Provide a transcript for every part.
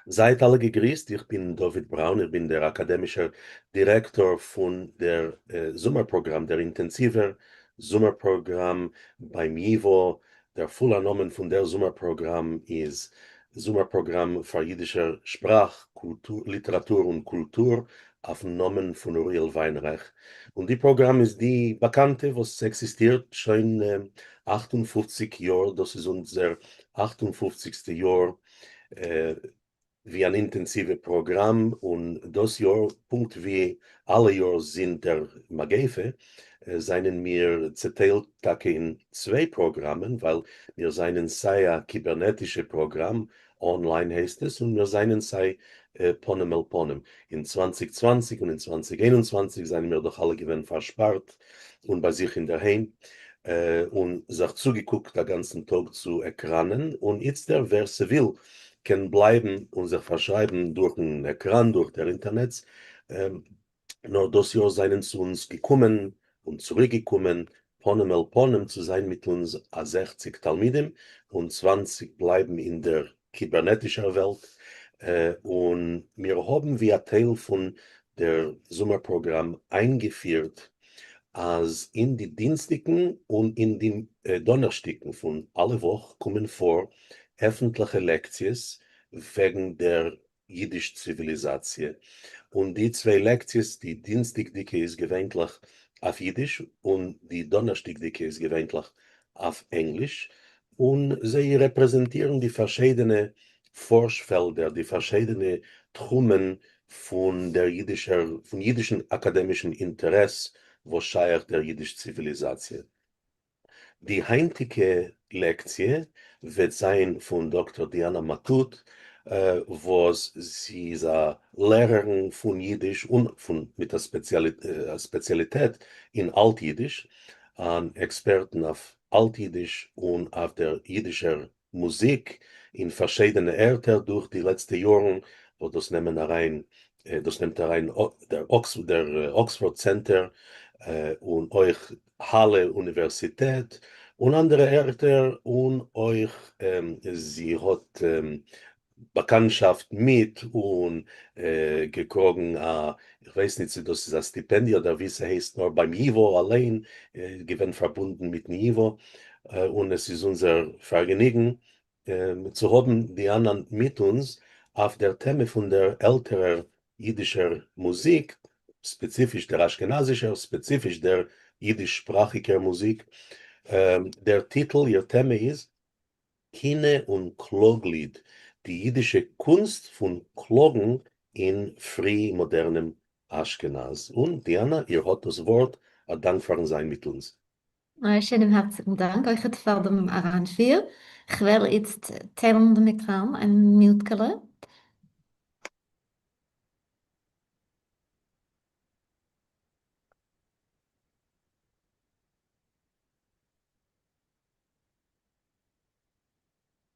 Seid alle gegrüßt, ich bin David Braun, ich bin der akademische Direktor von der Sommerprogramm, der intensive Sommerprogramm beim JIVO. Der volle Name von der Sommerprogramm ist Sommerprogramm für jüdische Sprach, Kultur, Literatur und Kultur auf den Namen von Uriel Weinreich. Und die Programm ist die bekannte, was existiert schon 58 Jahre, das ist unser 58. Jahr äh, wie ein intensives Programm und das Jahr, Punkt wie alle Jahre sind der Magefe, seien wir zerteilt in zwei Programmen, weil wir seien sei ein kybernetische Programm, online heißt es, und wir seien sei Ponem el Ponem. In 2020 und in 2021 seien wir doch alle gewinn verspart und bei sich in der Heim und sich zugeguckt den ganzen Tag zu Ekranen und jetzt der, wer sie will, kann bleiben und sich verschreiben durch den Ekran, durch der Internet. Ähm, nur das Jahr seien zu uns gekommen und zurückgekommen, Ponem el Ponem zu sein mit uns a 60 Talmidim und 20 bleiben in der kybernetischen Welt. Und wir haben wie ein Teil von der Sommerprogramm eingeführt, als in die Dienstigen und in die Donnerstigen von alle Woche kommen vor öffentliche Lektions wegen der jüdischen Zivilisation. Und die zwei Lektions, die Dienstigdicke ist gewöhnlich auf Jiddisch und die Donnerstigdicke ist gewöhnlich auf Englisch. Und sie repräsentieren die verschiedenen Forschfelder, die verschiedenen Truppen von jüdischen akademischen Interesse, wo scheiert der jüdische Zivilisation. Die heutige Lektie wird sein von Dr. Diana Matut, wo sie ist eine Lehrerin von Jiddisch und mit der Spezialität in Altjiddisch, an Experten auf Altjiddisch und auf der jiddischen Musik in verschiedene Orte durch die letzten Jahre, wo das nimmt rein der Oxford Center und euch Halle Universität und andere Orte und euch sie hat Bekanntschaft mit und gekriegen, ich weiß nicht, das ist ein Stipendium oder wie es heißt, nur beim Ivo allein, gewinn verbunden mit dem Ivo und es ist unser Vergnügen zu haben, die anderen mit uns auf der Thema von der älteren jüdischen Musik, spezifisch der aschkenasischer, spezifisch der jiddischsprachiger Musik. Der Titel, ihr Thema ist Kine und Kloglied, die jiddische Kunst von Klogen in frühmodernem Aschkenaz. Und Diana, ihr habt das Wort, dankbar sein mit uns. Schönen herzlichen Dank euch für den Arrangeur. Ich werde jetzt teilen den Ekran ein Minute.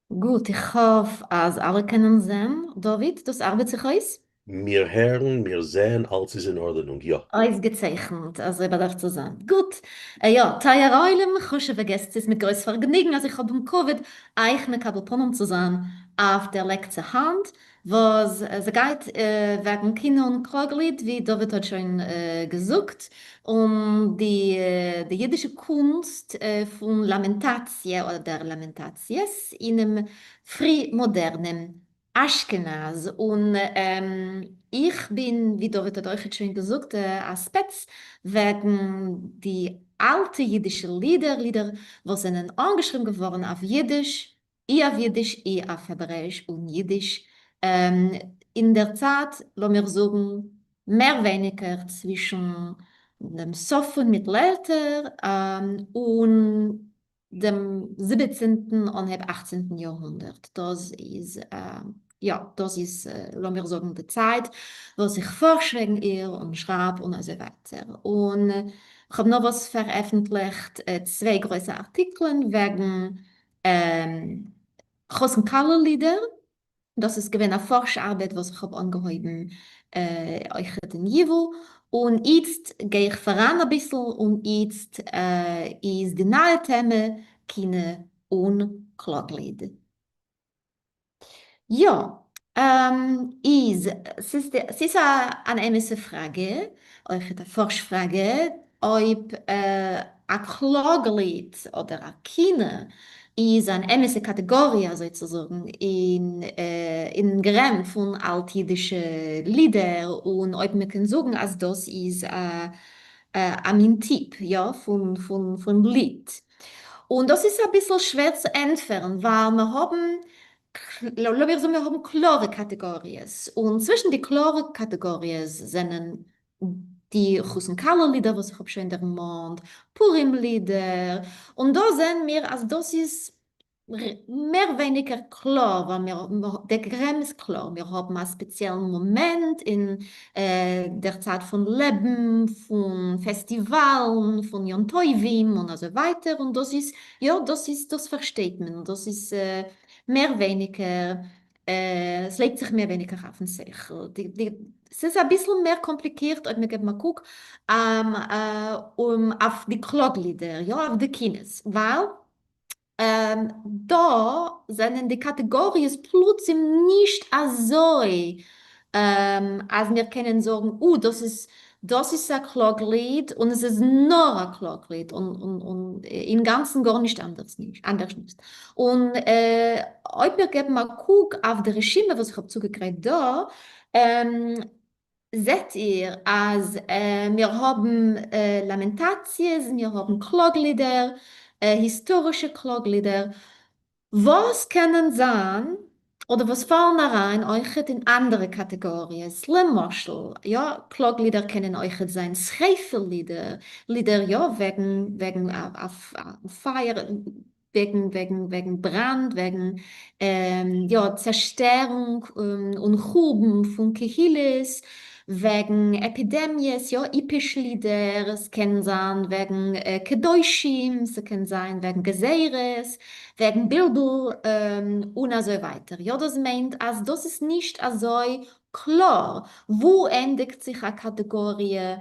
Gut, ich hoffe, als alle können sehen. David, das arbeitet sich aus? Wir hören, wir sehen, alles ist in Ordnung, ja. Ausgezeichnet, also ich darf zu sein. Gut, ja, Taya Reulem, Chusche vergesst es mit größtem Vergnügen, also ich habe im Covid eigentlich Kabelponnen zu sein auf der letzten Hand, was sie geht wegen Kinder und Kroglied, wie David hat schon gesagt, die jüdische Kunst von Lamentatie oder der Lamentaties in einem frühmodernen Aschkenaz und ich bin, wie David hat euch jetzt schon gesagt, Aspekt wegen die alte jüdische Lieder, was sind angeschrieben geworden auf Jiddisch, ich auf Hebräisch und Jiddisch. In der Zeit, lassen wir sagen, mehr weniger zwischen dem Sof und Mittelalter und dem 17. und dem 18. Jahrhundert. Lassen wir sagen, die Zeit, wo ich forsche wegen ihr und schreibe und so weiter. Und ich habe noch was veröffentlicht, zwei große Artikel wegen großen Color-Lieder. Das ist gewesen eine Forscharbeit, was ich habe angehoben, euch den Niveau. Und jetzt gehe ich voran ein bisschen und jetzt ist die neue Thema Kine und Klaglied. Ja, Es ist eine ähnliche Frage, euch eine Forschfrage, ob ein Klaglied oder ein Kine ist eine ähnliche Kategorie sozusagen in Grenzen von altjüdischen Liedern und ob wir können sagen, als das ist ein Typ ja, von Lied. Und das ist ein bisschen schwer zu entfernen, weil wir haben klare Kategorien. Und zwischen die klaren Kategorien sind die Russen-Kaller-Lieder, was ich habe schon in der Mond, Purim-Lieder. Und da sehen wir, also das ist mehr weniger klar, weil der Grimm ist klar. Wir haben einen speziellen Moment in der Zeit von Leben, von Festivalen, von Yom Tovim und so weiter. Und das ist, ja, das versteht man. Das ist mehr weniger, es legt sich mehr weniger auf den Sechel. Es ist ein bisschen mehr kompliziert, wenn man mal guckt, auf die Kloglieder, ja, auf die Kines, weil da sind die Kategorien plötzlich nicht so, als wir können sagen, das ist ein Kloglied und es ist nur ein Kloglied und im Ganzen gar nicht anders nicht. Anders nicht. Und ob wir geben mal guck auf die Regime, was ich habe zugekriegt da, ähm, seht ihr, als wir haben Lamentations, wir haben Kloglieder, historische Kloglieder. Was können sein, oder was fallen da rein, euch in andere Kategorien? Slim Marshall, ja, Kloglieder können euch sein, Schrefellieder, Lieder, ja, wegen auf Feier, wegen Brand, wegen ja, Zerstörung und Huben von Kehilis, wegen Epidemies, ja, Ipisch-Lieder, es kann sein wegen Kedoshim, es kann sein wegen Geseires, wegen Bildung und so weiter. Ja, das meint, also das ist nicht so klar, wo endet sich eine Kategorie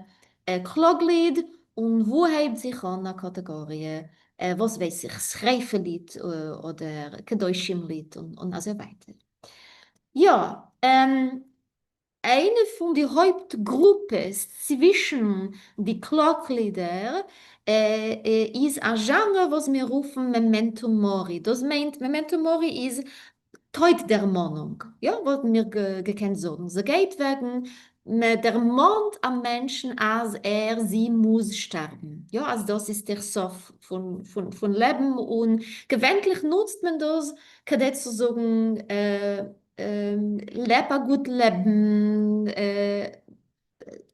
Kloglied und wo hebt sich an eine Kategorie, was weiß ich, Schreifelied oder Kedoshim-Lied und so weiter. Ja, eine von den Hauptgruppen zwischen die Kloglieder ist ein Genre, was wir rufen Memento Mori. Das meint, Memento Mori ist Tod der Mahnung, ja, was wir gekannt sagen. Sie geht wegen der Mond am Menschen, als sie muss sterben. Ja, also das ist der Sof von Leben und gewöhnlich nutzt man das, kann zu sagen, lebe gut leben,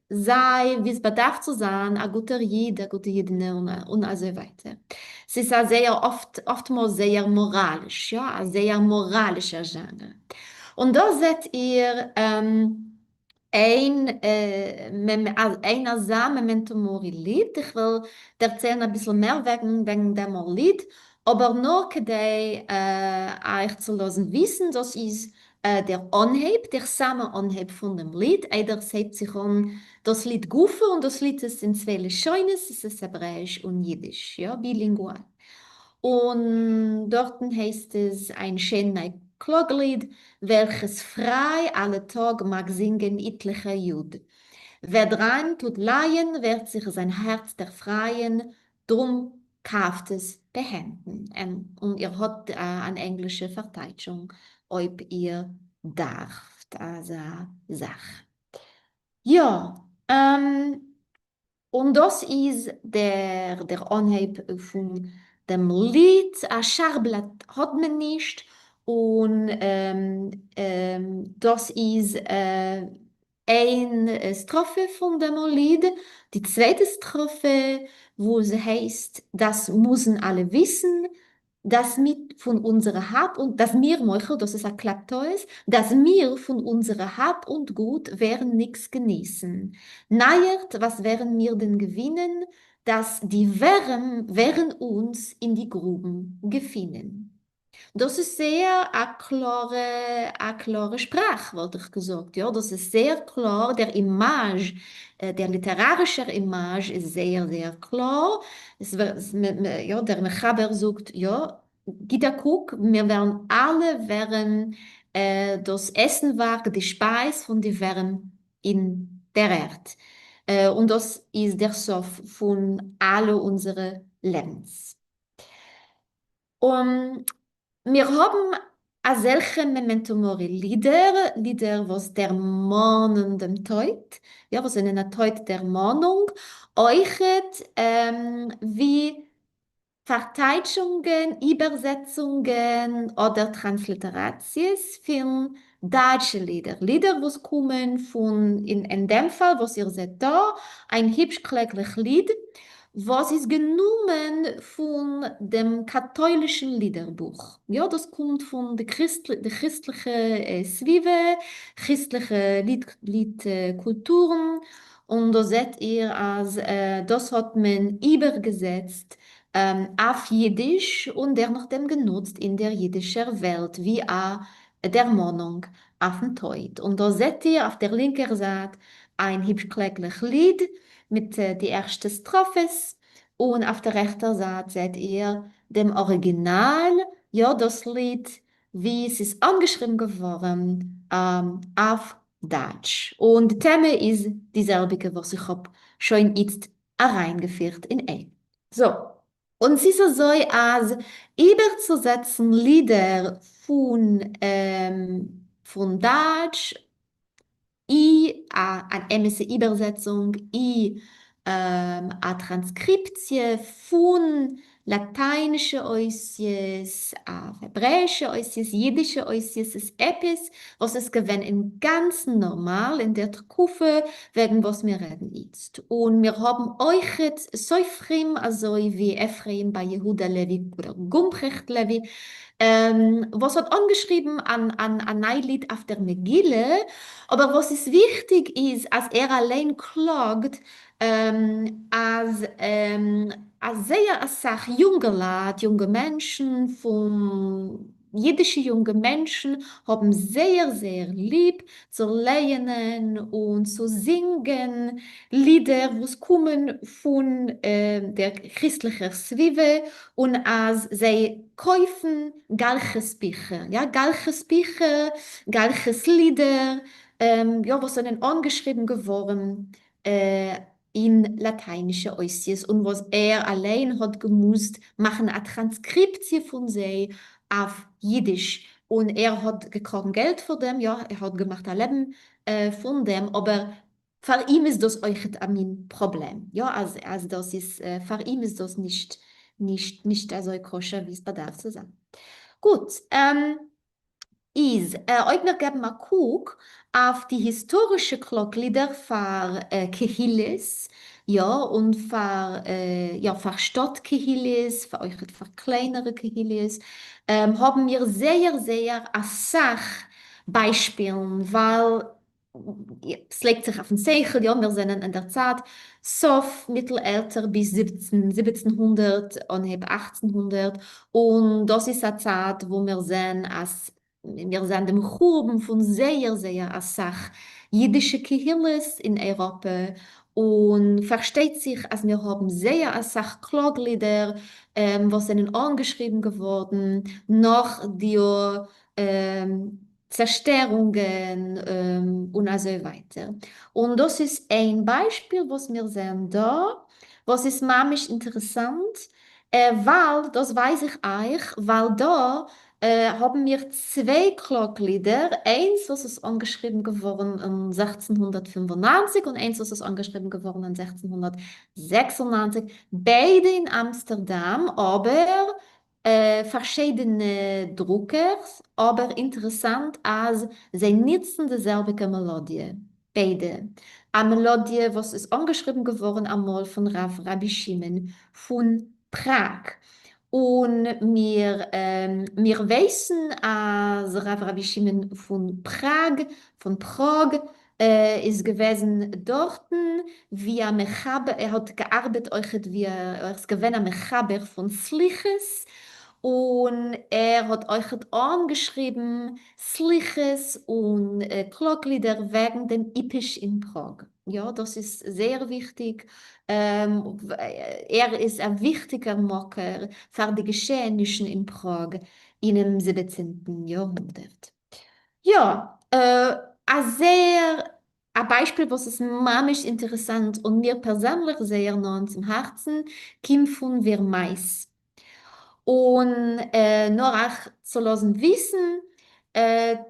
sei, wie es bedarf zu sein, ein guter Jid, eine gute Jidin und so weiter. Es ist ein sehr oftmals sehr moralisch, ja, ein sehr moralischer Genre. Und da seht ihr ein Memento Mori Lied. Ich will erzählen ein bisschen mehr wegen dem Lied, aber nur kadei euch zu lassen wissen, das ist der Anheb, der Same Anheb von dem Lied. Eider hebt sich an das Lied Gufe und das Lied ist in zwei Scheunes, es ist Hebräisch und Jiddisch, ja, bilingual. Und dort heißt es ein schönes Kloglied, welches frei alle Tag mag singen etliche Jud. Wer dran tut leihen, wird sich sein Herz der Freien, drum kauft es behenden. Und ihr habt eine englische Verteidigung, ob ihr darft, also Sache. Ja, und das ist der Anheb von dem Lied. Ein Schachblatt hat man nicht. Und das ist eine Strophe von dem Lied. Die zweite Strophe, wo sie heißt, das müssen alle wissen, dass mit von unserer Hab und dass mir, Michael, das ist ein Klappteus, dass wir von unserer Hab und Gut werden nichts genießen. Neuert, was werden wir denn gewinnen, dass die wären uns in die Gruben gefinnen. Das ist sehr eine klare Sprache, wollte ich gesagt. Ja, das ist sehr klar. Der Image, der literarische Image ist sehr, sehr klar. Ja, der Mechaber sagt, ja, Gita guck, wir werden alle werden Das Essen war die Speis von die Wärme in der Erde. Und das ist der Sof von alle unsere Lebens. Und wir haben a solche Memento Mori Lieder, was der Mahnen dem Teut, ja, was in einer Teut der Mahnung, euchet wie Verteidigungen, Übersetzungen oder Transliterations für deutsche Lieder. Lieder, was kommen von, in dem Fall, was ihr seht da, ein hübsch kläglich Lied, was ist genommen von dem katholischen Liederbuch. Ja, das kommt von der christlichen Zwiebel, christliche Liedkulturen. Und da seht ihr, als das hat man übergesetzt auf Jiddisch und der noch dem genutzt in der jiddischen Welt, wie auch der Mahnung auf dem Teut. Und da seht ihr auf der linken Seite ein hübsch kläglich Lied mit die ersten Strophes und auf der rechten Seite seht ihr dem Original, ja, das Lied, wie es ist angeschrieben geworden auf Deutsch. Und die Thema ist dieselbe, was ich hab schon jetzt reingeführt in ein. So. Und es ist so, als überzusetzen Lieder von Deutsch an MS Übersetzung, a Transkriptie von lateinische Oisies, a hebräische Oisies, jiddische Oisies, ist etwas, was es gewinnt in ganz normal in der Kufe, wegen was wir reden jetzt. Und wir haben euch jetzt so Ephraim, also wie Ephraim bei Yehuda Levi oder Gumprecht Levi, was hat angeschrieben an ein Lied auf der Megille, aber was ist wichtig ist, als er allein klagt, als sehr als sag junge Leute, junge Menschen von jiddische junge Menschen haben sehr lieb zu lernen und zu singen Lieder, was kommen von der christlichen Zwiebel und als sie kaufen galches Bücher, ja, galches Bücher, galches Lieder, ja, was sind angeschrieben geworden in lateinische Oisies und was er allein hat gemusst machen eine Transkriptie von sie auf Jiddisch und er hat gekriegt Geld für dem, ja, er hat gemacht ein Leben von dem, aber für ihn ist das euch ein Problem, ja, also das ist, für ihn ist das nicht so koscher, wie es bedarf zu sein. Gut, euch noch geben mal guck auf die historische Glocklieder für Kehilles, ja, und für Stadtkehilles, für euch für kleinere Kehilles, haben wir sehr a Sach Beispielen, weil ja, es legt sich auf den Seichel, ja, wir sind in der Zeit Sof, Mittelalter bis 1700 und eben 1800 und das ist eine Zeit, wo wir sehen, als wir sind im Churben von sehr Asach jüdische Kehilles in Europa und versteht sich, als wir haben sehr Asach Klaglieder, was sind angeschrieben geworden, nach die Zerstörungen und so weiter. Und das ist ein Beispiel, was wir sehen da, was ist mamisch interessant, weil, das weiß ich euch, weil da haben wir zwei Klocklieder. Eins, was ist angeschrieben geworden in 1695 und eins, was ist angeschrieben geworden in 1696. Beide in Amsterdam, aber verschiedene Druckers, aber interessant, als sie nutzen dieselbe Melodie. Beide. Eine Melodie, was ist angeschrieben geworden einmal von Rabbi Shimon von Prag. Und wir wissen, als Rabbi Shimon von Prag, ist gewesen dort, wie ein Mechaber, er hat gearbeitet, er ist gewesen ein Mechaber von Sliches und er hat euch angeschrieben, Sliches und Klocklieder wegen dem Ipisch in Prag. Ja, das ist sehr wichtig. Er ist ein wichtiger Macher für die Geschehnisse in Prag in dem 17. Jahrhundert. Ja, ein Beispiel, was es mamisch interessant und mir persönlich sehr nah zum Herzen, kommt von Vermeis. Und nur auch zu lassen wissen,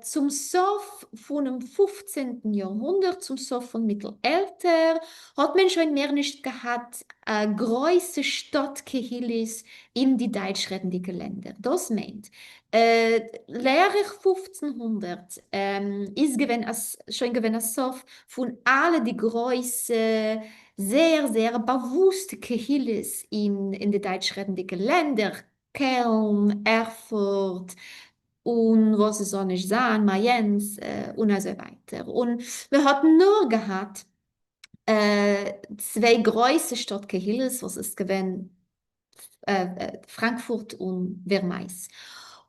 zum Sof von dem 15. Jahrhundert, zum Sof von Mittelalter, hat man schon mehr nicht gehabt, große Stadtkehilis in die deutschsprachigen Länder. Das meint, Lehre 1500 ist schon gewesen als Sof von alle die große sehr bewusste Kehilis in die deutschsprachigen Länder, Köln, Erfurt und was es soll nicht sein, Mayence und so weiter. Und wir hatten nur gehabt, zwei große Stadtgehills, was es gewesen, Frankfurt und Vermeis.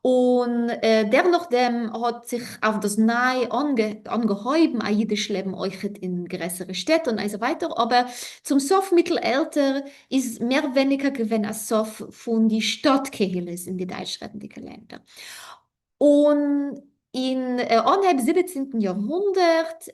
Und dennoch dem hat sich auf das Nahe angehäuben, ein jüdisch Leben euch in größere Städte und so weiter. Aber zum Sof Mittelalter ist mehr weniger gewesen als Sof von die Stadtkehilles in die deutschsprachigen Länder. Und in anhalb 17. Jahrhundert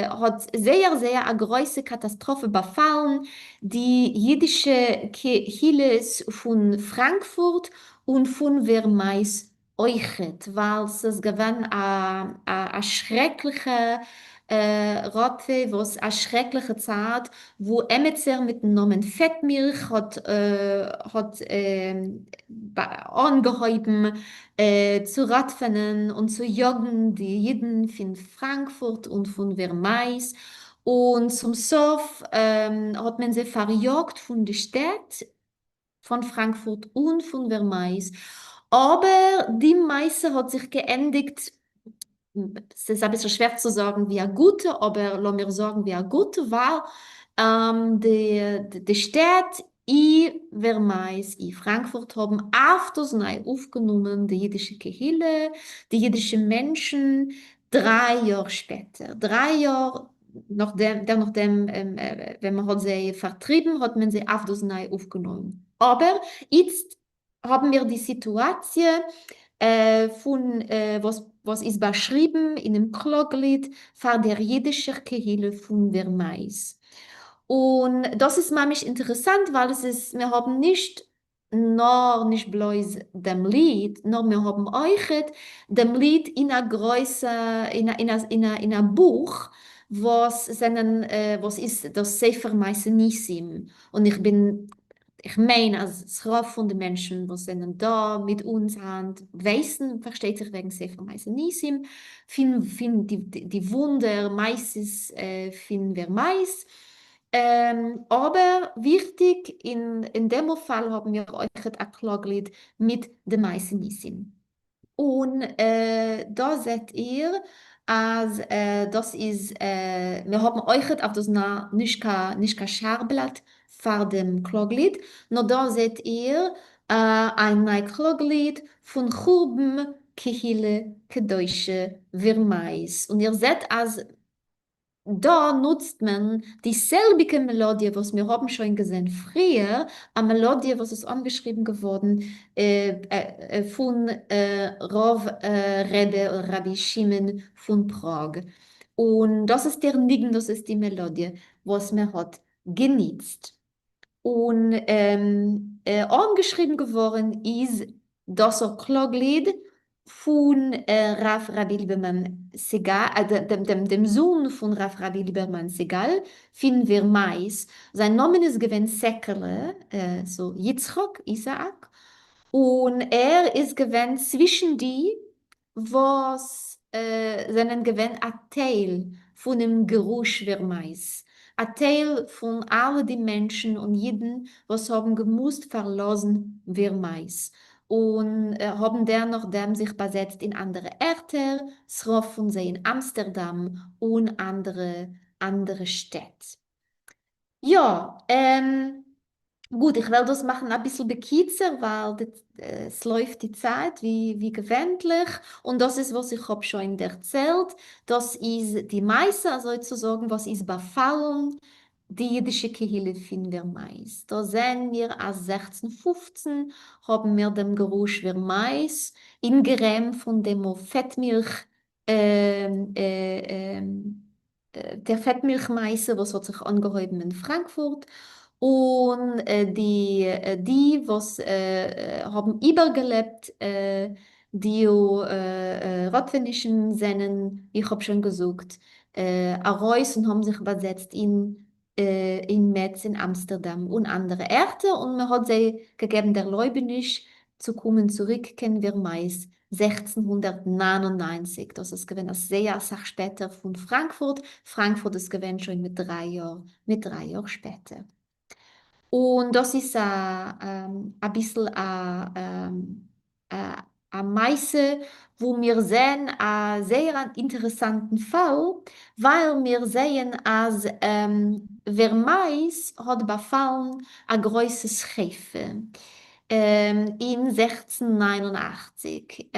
hat sehr eine große Katastrophe befallen, die jüdische Kirche von Frankfurt und von Vermeis euchet, weil es gewann a schreckliche Ratte, was a schreckliche Zeit, wo Emetzer mit dem Namen Fettmilch angehäuben zu Radrennen und zu jagen die Jiden von Frankfurt und von Vermeis. Und zum Sof hat man sie verjagt von der Stadt, von Frankfurt und von Vermeis. Aber die Meise hat sich geendigt. Es ist ein bisschen schwer zu sagen, wie ein guter, aber lass mir sagen, wie ein guter war. Die Stadt in Vermeis, in Frankfurt haben auf das neu aufgenommen, die jüdische Kehille, die jüdischen Menschen, 3 Jahre später. 3 Jahre nachdem wenn man hat sie vertrieben, hat man sie auf das neu aufgenommen. Aber jetzt haben wir die Situation, was ist beschrieben in dem Kloglied von der jüdischen Kehille von Vermeis. Und das ist manchmal interessant, weil wir haben nicht bloß dem Lied, nur wir haben euch dem Lied in einer Größe, in einem Buch, was ist das Sefer Meise Nissim. Und ich meine, als Schrift von den Menschen, die sind da mit uns sind, wissen, versteht sich wegen Sefer Meise Nissim, finden die Wunder meistens finden wir meist. Aber wichtig, in dem Fall haben wir euch ein mit dem Meise Nissim. Und da seht ihr, als wir haben euch auf das nicht kein Scharblatt vor dem Kloglied, nur da seht ihr ein neues Kloglied von Churben, Kehille, Kedoische, Vermeis. Und ihr seht, als da nutzt man dieselbe Melodie, was wir haben schon gesehen früher, eine Melodie, was ist angeschrieben geworden von Rav Rebbe oder Rabbi Shimon von Prag. Und das ist der Nigen, das ist die Melodie, was man hat genutzt. Und angeschrieben geworden ist das Kloglied von Rav Rabbi Lieberman Segal, dem Sohn von Rav Rabbi Lieberman Segal, finden wir Mais. Sein Name ist gewesen Sekele, so Yitzchok, Isaak. Und er ist gewesen zwischen die, was seinen gewesen ein Teil von dem Geruch der Mais. Ein Teil von all die Menschen und jeden, was haben gemusst verlassen, wir Mais. Und haben dennoch dem sich besetzt in andere Orte, Schroff von sie in Amsterdam und andere Städte. Ja, gut, ich will das machen ein bisschen bekitzer, weil es läuft die Zeit wie gewöhnlich. Und das ist, was ich habe schon erzählt. Das ist die Meise, also sozusagen, was ist befallen die jüdische Kehille von Vermais. Da sehen wir, als 1615 haben wir dem Geruch Vermais in Gerem von dem Fettmilch, ähm, äh, ähm, der Fettmilchmeise, was hat sich angehäuben in Frankfurt. Und die, was haben übergelebt, die Rotwenischen Sennen, ich habe schon gesagt, Arois und haben sich übersetzt in Metz, in Amsterdam und andere Orte. Und man hat sie gegeben, der Leubniz zu kommen, zurück, kennen wir meist 1699. Das ist gewesen, das sehr Sach später von Frankfurt. Frankfurt ist gewesen schon mit 3 Jahren später. Und das ist ein bisschen ein Meise, wo wir sehen, einen sehr interessanten Fall, weil wir sehen, als Vermeis hat befallen ein großes Schiff in 1689.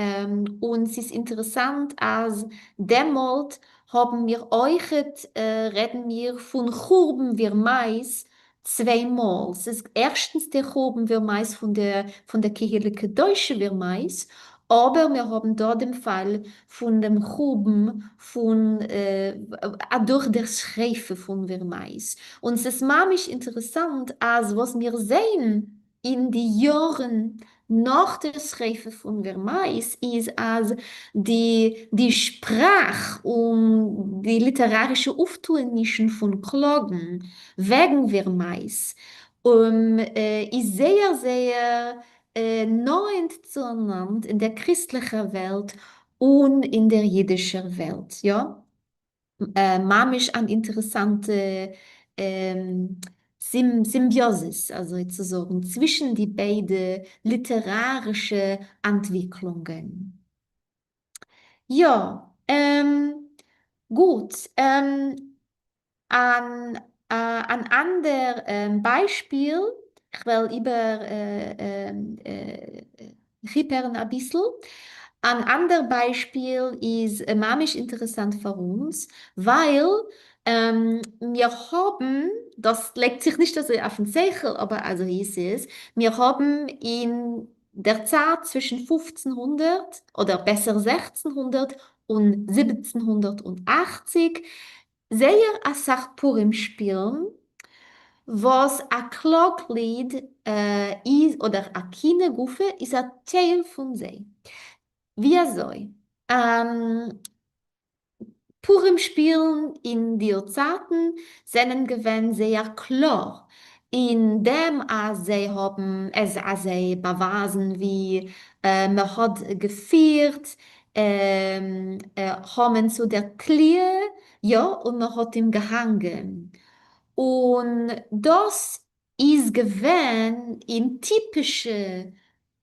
Und es ist interessant, als demnach haben wir euch, reden wir von Churben Vermeis, zweimal. Es ist erstens der Choben wir meist von der kirchlichen Deutsche wir meist, aber wir haben dort den Fall von dem Choben durch das Schreifen von Vermeis. Und es ist mamisch interessant, als was wir sehen in die Jahren nach der Schreifen von Vermeis, ist als die Sprache und die literarische Auftuenischen von Klagen wegen Vermeis ist sehr, sehr neu zueinander in der christlichen Welt und in der jüdischen Welt. Ja? Mamisch an interessante Symbiosis, also sozusagen zwischen die beiden literarische Entwicklungen. Ja, gut. Ein anderes Beispiel, ich will rüber ein bisschen. Ein anderes Beispiel ist mamisch interessant für uns, weil wir haben, das legt sich nicht so auf den Zeichel, aber also hieß es, wir haben in der Zeit zwischen 1500 oder besser 1600 und 1780 sehr a Sach Purim spielen, was a Kloglied is oder a Kinegufe is a Teil von sei. Wie soll? Purim spielen in Diozaten seinen Gewinn sehr klar, indem sie haben es sie beweisen, wie man hat geführt, haben zu der Klie, ja, und man hat ihm gehangen. Und das ist gewesen in typische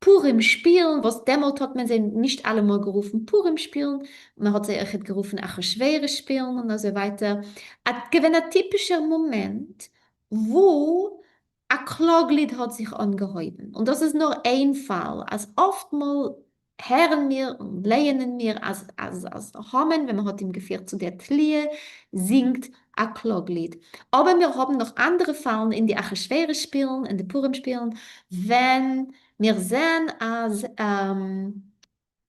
Purim-Spielen, was damals hat man sie nicht alle mal gerufen Purim-Spielen, man hat sie auch gerufen auch schwere Spielen und so weiter. Hat gewesen ein typischer Moment, wo ein Klaglied hat sich angehäuben. Und das ist nur ein Fall. Als oftmals hören wir und lehnen wir als Hamen, wenn man hat ihm geführt zu der Tlie, singt ein Klaglied. Aber wir haben noch andere Fällen in die Achashwere spielen, in die Purim spielen, wenn wir sehen, als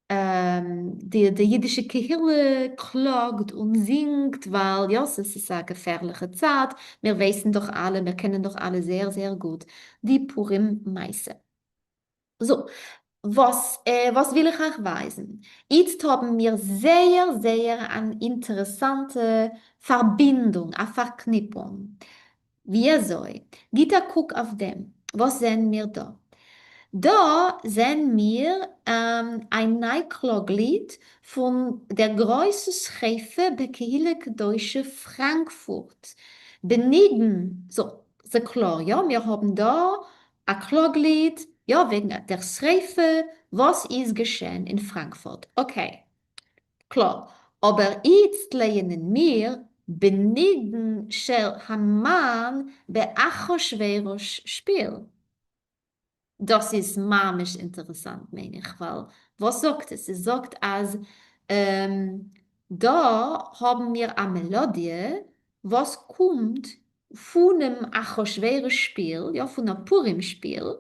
die jüdische Kehille klagt und singt, weil ja, es ist eine gefährliche Zeit. Wir wissen doch alle, wir kennen doch alle sehr, sehr gut die Purim-Meise. So, was will ich euch weisen? Jetzt haben wir sehr, sehr eine interessante Verbindung, eine Verknüpfung. Wie soll? Gita, guck auf dem. Was sehen wir da? Da sehen wir ein Neukloglied von der größten Schrift der Kirche Deutsche Frankfurt. Benigen, so, ist klar, ja, wir haben da ein Kloglied, ja, wegen der Schrift, was ist geschehen in Frankfurt. Okay, klar. Aber jetzt lernen wir Benigen shel Haman be'Achashverosh Spiel. Das ist mamisch interessant, meine ich, weil was sagt es? Es sagt, als da haben wir eine Melodie, was kommt von einem Achashverosh-Spiel, ja, von einem Purim-Spiel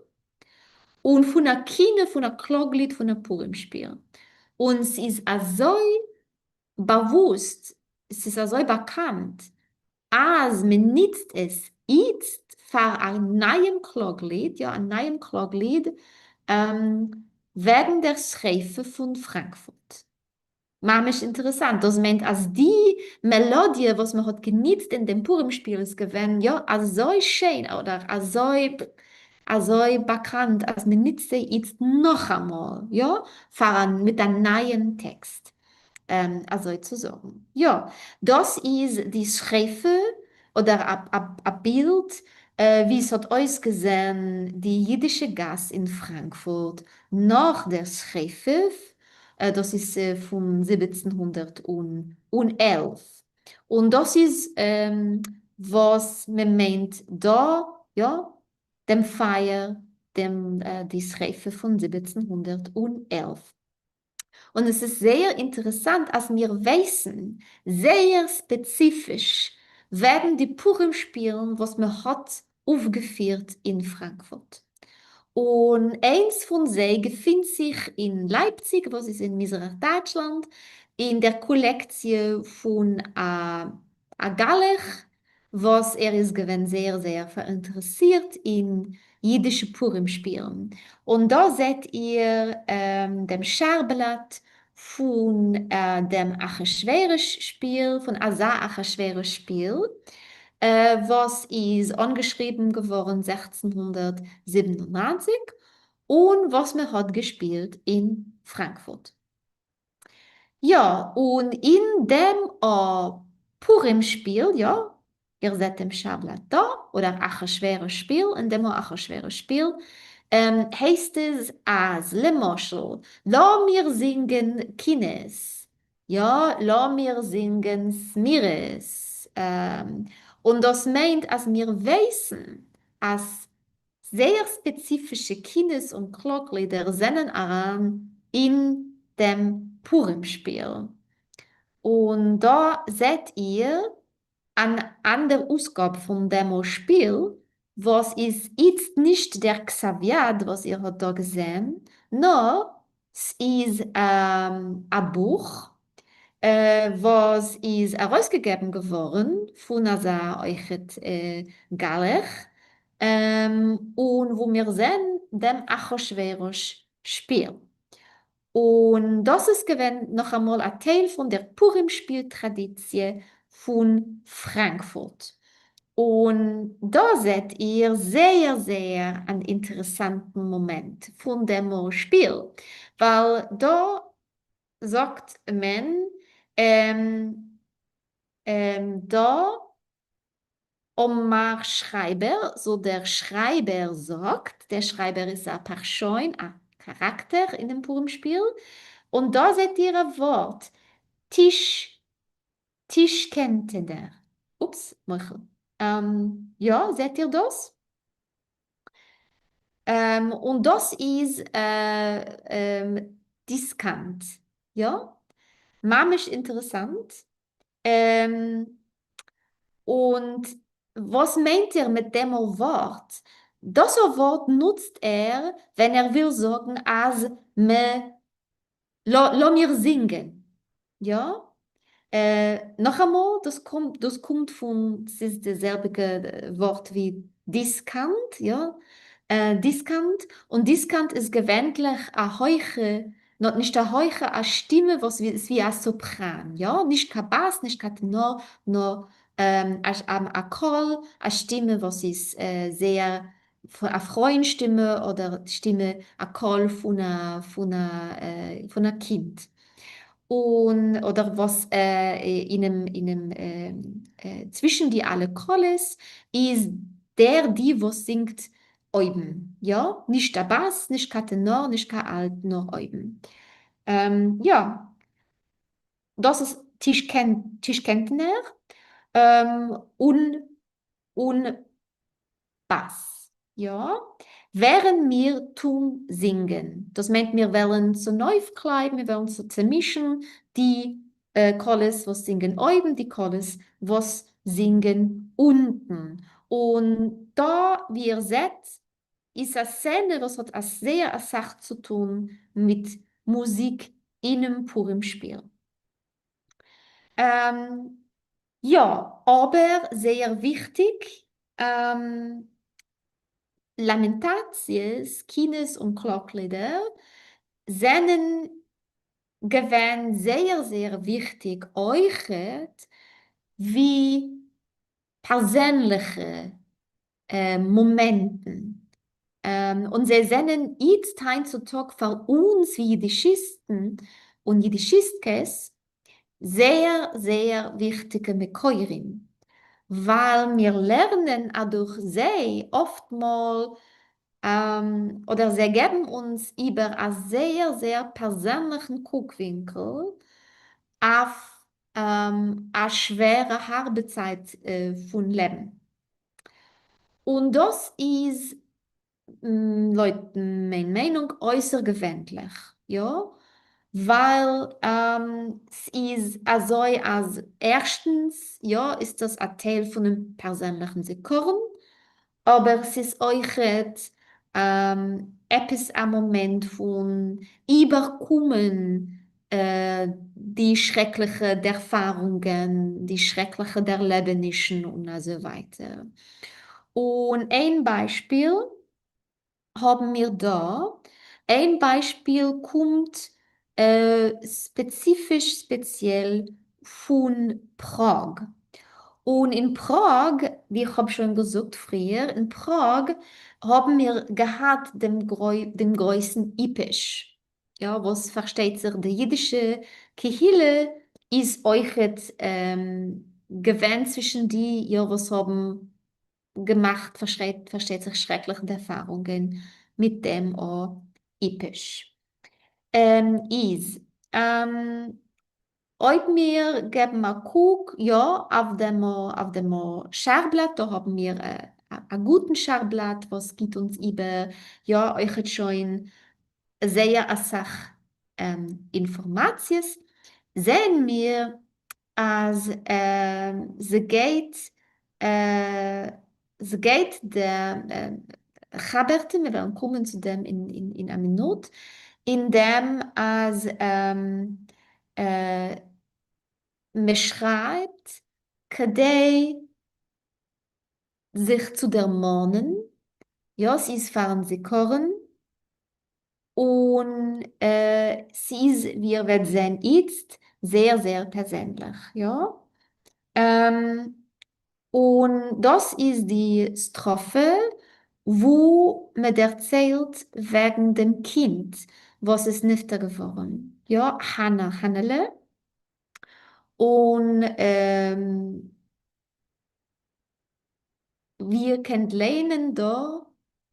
und von einer Kine, von einer Kloglied, von einem Purim-Spiel. Und es ist so bewusst, es ist so bekannt, als man nutzt es jetzt für ein neues Kloglied, ja, ein neues Kloglied, wegen der Schreife von Frankfurt. Mamisch interessant. Das meint, als die Melodie, was man hat genutzt in dem Purim-Spiel, ist gewesen, ja, als so schön oder als so bekannt, als man nutzt sie jetzt noch einmal, ja, mit einem neuen Text, also zu sagen. Ja, das ist die Schrift oder ein Bild, wie es hat ausgesehen, die jüdische Gas in Frankfurt nach der Schrift. Das ist von 1711. Und das ist, was man meint da, ja, dem Feier, die Schrift von 1711. Und es ist sehr interessant, als wir wissen, sehr spezifisch werden die Purim spielen, was man hat aufgeführt in Frankfurt. Und eins von sie befindet sich in Leipzig, was ist in Deutschland, in der Kollektion von a Galech, was ist gewesen sehr, sehr verinteressiert in jüdische Purim-Spielen. Und da seht ihr dem Scharblatt von dem Achashverosh-Spiel, von Asa Achashverosh-Spiel, was ist angeschrieben geworden 1697 und was man hat gespielt in Frankfurt. Ja, und in dem Purim-Spiel, ja, ihr seht im Schablat da, oder Achashverosh-Spiel, in dem Achashverosh-Spiel, heißt es als Lemoschel, la mir singen Kines, ja, la mir singen Smires. Und das meint, als wir wissen, als sehr spezifische Kines- und Glocklieder sind in dem Purim-Spiel. Und da seht ihr an der Ausgabe von dem Spiel, was ist jetzt nicht der Xaviad, was ihr habt da gesehen, no, es ist ein Buch, was ist herausgegeben geworden von Asa Euchet Galech, und wo wir sehen, dem Achashverosh Spiel. Und das ist gewesen noch einmal ein Teil von der Purim-Spieltradition von Frankfurt. Und da seht ihr sehr, sehr einen interessanten Moment von dem Spiel, weil da sagt man, da Omar Schreiber, so der Schreiber sagt, der Schreiber ist ein Person, ein Charakter in dem Purim-Spiel. Und da seht ihr ein Wort, Tisch, Tischkenntner. Ups, Michael. Ja, seht ihr das? Und das ist Diskant. Ja, mamisch interessant. Ähm, und was meint er mit dem Wort? Das Wort nutzt er, wenn er will sagen, als me, lo mir singen. Ja? Noch einmal, das kommt von, das ist dasselbe Wort wie Diskant, ja? Diskant. Und Diskant ist gewöhnlich eine Heuche, noch nicht eine Heuche, eine Stimme, was wie ein Sopran, ja? Nicht kein Bass, nicht kein Tenor, nur ein Chor, eine Stimme, was ist sehr, eine Frauenstimme oder Stimme, ein Chor von einer Kind. Und, oder was zwischen die alle Kolles ist die, was singt oben. Ja, nicht der Bass, nicht der Tenor, nicht der Alt, nur oben. Ja, das ist Tischkenntner und Bass. Ja, während wir tun singen. Das meint, wir wollen so neu kleiden, wir wollen so zermischen die Kolles, was singen oben, die Kolles, was singen unten. Und da, wie ihr seht, ist eine Szene, was hat eine sehr eine Sache zu tun mit Musik in einem Purimspiel. Ähm, ja, aber sehr wichtig, Lamentaties, Kines und Klocklieder sind gewähnt sehr, sehr wichtig euch wie persönliche Momenten. Und sie sind jetzt heutzutage für uns wie Jiddischisten und Jiddischiskes sehr, sehr wichtige Mekoirin, weil wir lernen auch durch sie oftmals oder sie geben uns über einen sehr, sehr persönlichen Guckwinkel auf eine schwere Arbeitszeit von Leben. Und das ist laut meiner Meinung äußergewöhnlich, ja, weil es ist also als erstens, ja, ist das ein Teil von einem persönlichen Sekuren, aber es ist euch etwas am Moment von überkommen, die schrecklichen Erfahrungen, die schrecklichen Erlebnisse und so weiter. Und ein Beispiel haben wir da. Ein Beispiel kommt speziell von Prag. Und in Prag, wie ich habe schon gesagt früher, in Prag haben wir gehabt den größten Ipesch. Ja, was versteht sich? Die jüdische Kehille ist euch jetzt gewähnt zwischen die, ja, was haben gemacht, versteht sich schreckliche Erfahrungen mit dem Ipesch. Is, heute wir geben mal Guck, ja, auf dem Schachblatt, da haben wir ein guten Schachblatt, was gibt uns über, ja, euch jetzt schon sehr eine Sache Informations. Sehen wir, als äh, sie geht der Chaberte, wir werden kommen zu dem in einer Minute, in dem als äh, beschreibt, כדי sich zu ermahnen, ja, sie ist Fernsehkorin und sie ist, wie ihr werdet sehen, jetzt sehr, sehr persönlich, ja. Ähm, und das ist die Strophe, wo man erzählt wegen dem Kind, was ist nicht geworden. Ja, Hannele. Und wir können lernen da,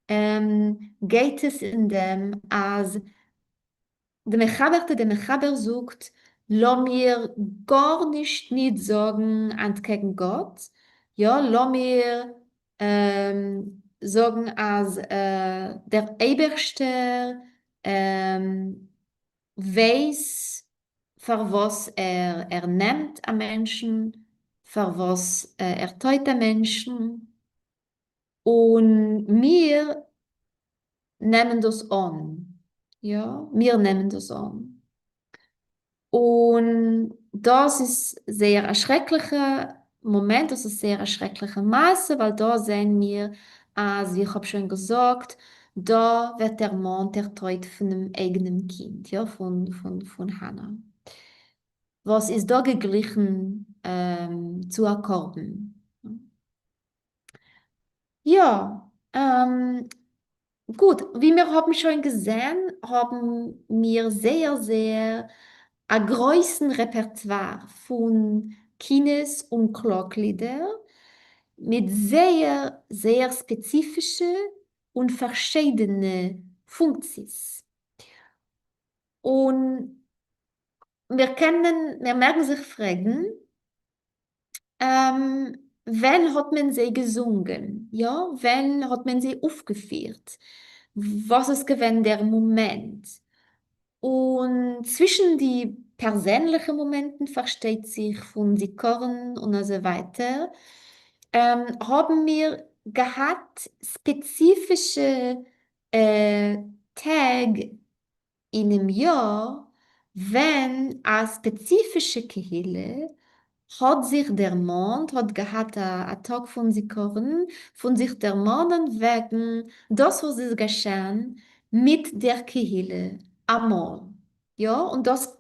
geht es in dem, als der Mechaber sucht, lass mir gar nicht sagen entgegen Gott, ja, lass mir sagen, als der Eberste weiß, für was er nimmt am Menschen, für was er tut am Menschen. Und wir nehmen das an. Ja, wir nehmen das an. Und das ist sehr erschrecklicher Moment, das ist sehr erschreckliche Maße, weil da sehen wir, als ich habe schon gesagt, da wird der Mann der Tod von einem eigenen Kind, ja, von Hannah. Was ist da geglichen zu Akkorden? Ja, gut, wie wir haben schon gesehen, haben wir sehr, sehr ein großes Repertoire von Kines- und Glocklieder mit sehr, sehr spezifischen und verschiedenen Funktionen. Und wir merken sich fragen, wann hat man sie gesungen? Ja, wann hat man sie aufgeführt? Was ist gewesen der Moment? Und zwischen die persönlichen Momenten versteht sich, von Sikoren und so weiter, haben wir gehabt spezifische äh, Tage in einem Jahr, wenn eine spezifische Kehle hat sich der Mond, hat gehabt a Tag von Sikoren, von sich der Mond wegen das, was ist geschehen mit der Kehle amol. Ja, und das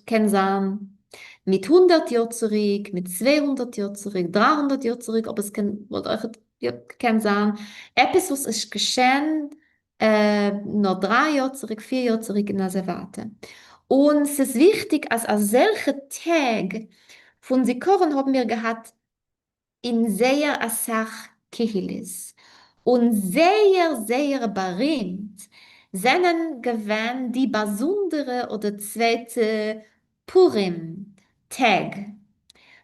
kann sein mit 100 Jahren zurück, mit 200 Jahren zurück, 300 Jahren zurück, aber es kann, wird euch, ja, kann sein, etwas, was ist geschehen, noch 3 Jahre zurück, 4 Jahre zurück in der Warte. Und es ist wichtig, als an solche Tage von Sikoren haben wir gehabt in sehr Asach Kehilis. Und sehr, sehr berühmt sind gewesen die besondere oder zweite Purim-Tag.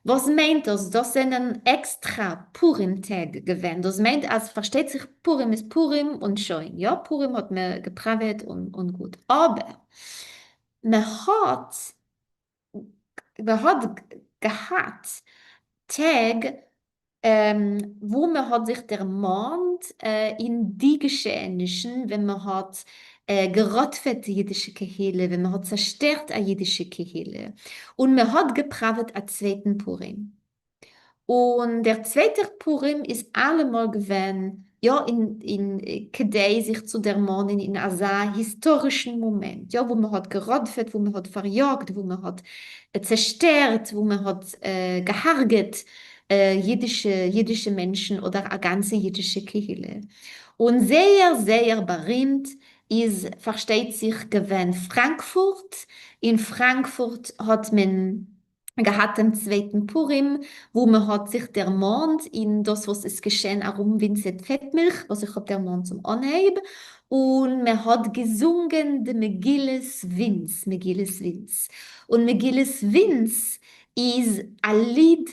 Was meint das? Das sind ein extra Purim-Tag gewesen. Das meint, als versteht sich, Purim ist Purim und schön. Ja, Purim hat mir gepravet und gut. Aber man hat, man hat gehabt Tag, wo man hat sich der Mond in die Geschehnissen, wenn man hat gerottet die jüdische Kehle, wenn man hat zerstört a jüdische Kehle und man hat gepravet a zweiten Purim. Und der zweite Purim ist allemal gewesen, ja, Kedei sich zu der Monin in einem historischen Moment, ja, wo man hat geroddet, wo man hat verjagt, wo man hat zerstört, wo man hat geharget, jüdische Menschen oder eine ganze jüdische Kehle. Und sehr, sehr berühmt ist, versteht sich, gewesen Frankfurt. In Frankfurt hat man gehabt den zweiten Purim, wo man hat sich der Mond in das, was es geschehen, herum winzet Fettmilch, was ich hab der Mond zum Anheb, und man hat gesungen de Megilles Vinz, Megilles Vinz. Und Megilles Vinz ist ein Lied,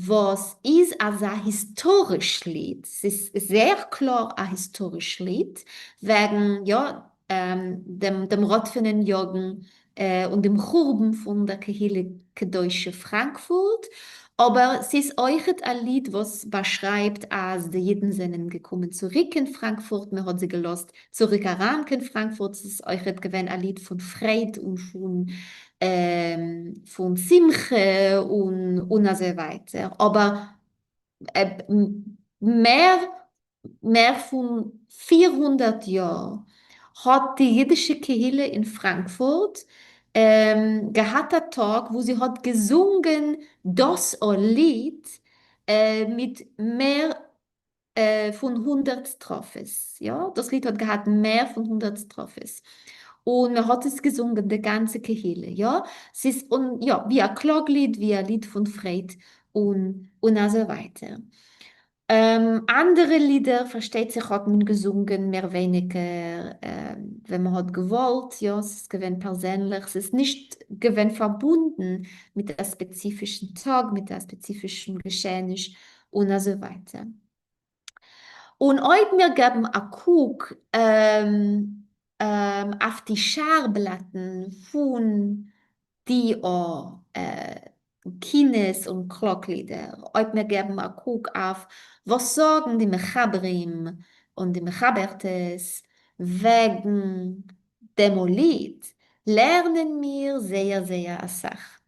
was ist als ein historisches Lied. Es ist sehr klar ein historisches Lied, wegen ja, dem Rot von den Jürgen und dem Churben von der Kehille Kedeutsche Frankfurt. Aber es ist euch ein Lied, was beschreibt, als die Jeden sind gekommen zurück in Frankfurt. Man hat sie gelost zurück heran in Frankfurt. Es ist euch gewesen ein Lied von Freude und von Simche und so weiter. Aber mehr, mehr von 400 Jahren hat die jüdische Kehle in Frankfurt gehabt einen Tag, wo sie hat gesungen das Lied mit mehr von 100 Strophes. Ja, das Lied hat gehabt mehr von 100 Strophes. Und man hat es gesungen, die ganze Kehle, ja. Es ist und, ja, wie ein Klaglied, wie ein Lied von Freude und so weiter. Andere Lieder, versteht sich, hat man gesungen, mehr weniger, wenn man hat gewollt, ja, es ist gewinn persönlich, es ist nicht gewinn verbunden mit einem spezifischen Tag, mit einem spezifischen Geschehnis und so weiter. Und heute wir geben einen Guck auf die Scharblatten von die Kines und Klocklieder. Heute wir geben einen Guck auf, was sagen die Mechabrim und die Mechabertes wegen dem Lied. Lernen wir sehr, sehr eine Sache.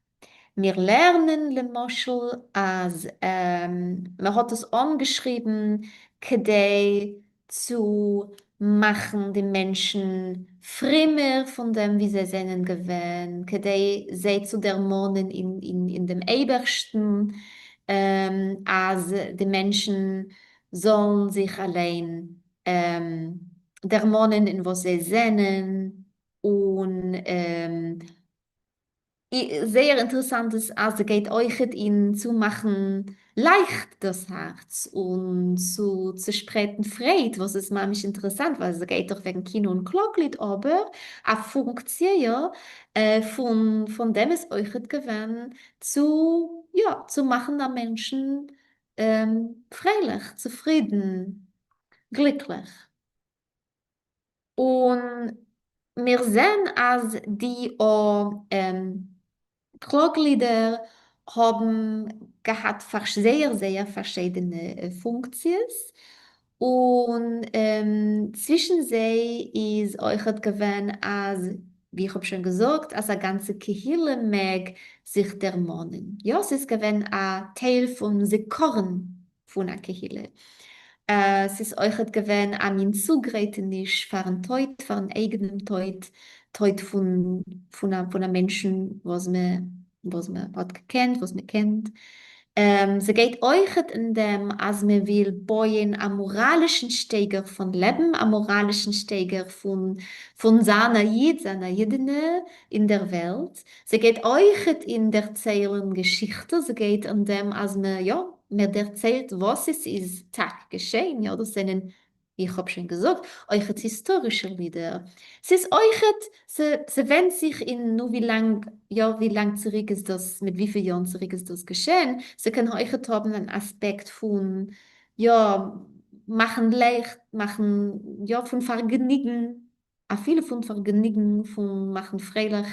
Wir lernen Moschel, als man hat es angeschrieben, kedei zu machen die Menschen früher von dem, wie sie sind gewöhnt, kedei sie zu der Monen in dem Ebersten, als die Menschen sollen sich allein der Monen in was sie sind und sehr interessant ist, also geht euch in zu machen leicht das Herz und zu sprechen Freude, was ist manchmal interessant, weil es geht doch wegen Kino und Glocklied, aber eine Funktion von dem es euch gewähnt, ja, zu machen der Menschen freilich, zufrieden, glücklich. Und wir sehen, als die auch Kloglieder haben gehabt sehr, sehr verschiedene Funktions. Und zwischen sie ist euch gewesen, als, wie ich habe schon gesagt, als eine ganze Kehille mag sich der Monen. Ja, es ist gewesen ein Teil von der Korn von der Kehille. Es ist euch gewesen, an ihn zugreifen ist, für einen Teut, für einen eigenen Teut, Teut von einem Menschen, was man hat gekannt, was man kennt. Sie geht euch in dem, als man will, bauen am moralischen Steiger von Leben, am moralischen Steiger von seiner Jedene in der Welt. Sie geht euch in der Erzählung Geschichte, sie geht in dem, als man, ja, mir erzählt, was es ist Tag geschehen, ja, das sind, ich habe schon gesagt, euch historische Lieder. Es ist euch, sie wendet sich in nur wie lang zurück ist das, mit wie vielen Jahren zurück ist das geschehen. Sie können euch haben einen Aspekt von, ja, machen leicht, machen, ja, von Vergnügen, a viele von Vergnügen, von machen freilich,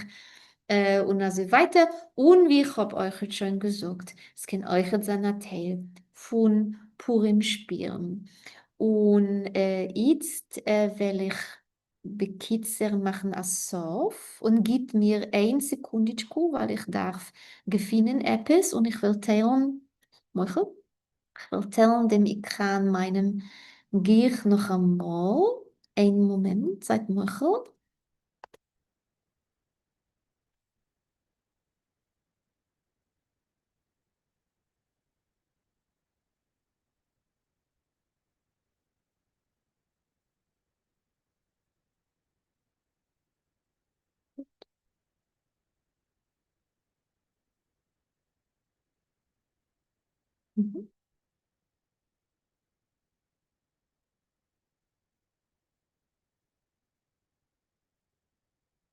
und so weiter. Und wie ich habe euch jetzt schon gesagt, es kann euch jetzt ein Teil von Purim spielen. Und jetzt will ich Bekitzer machen als Sof und gib mir ein Sekunditschku, weil ich darf gefunden etwas und ich will teilen, Michael, ich will teilen dem Ekran meinem Gier noch einmal. Einen Moment, seid Michael. Mhm.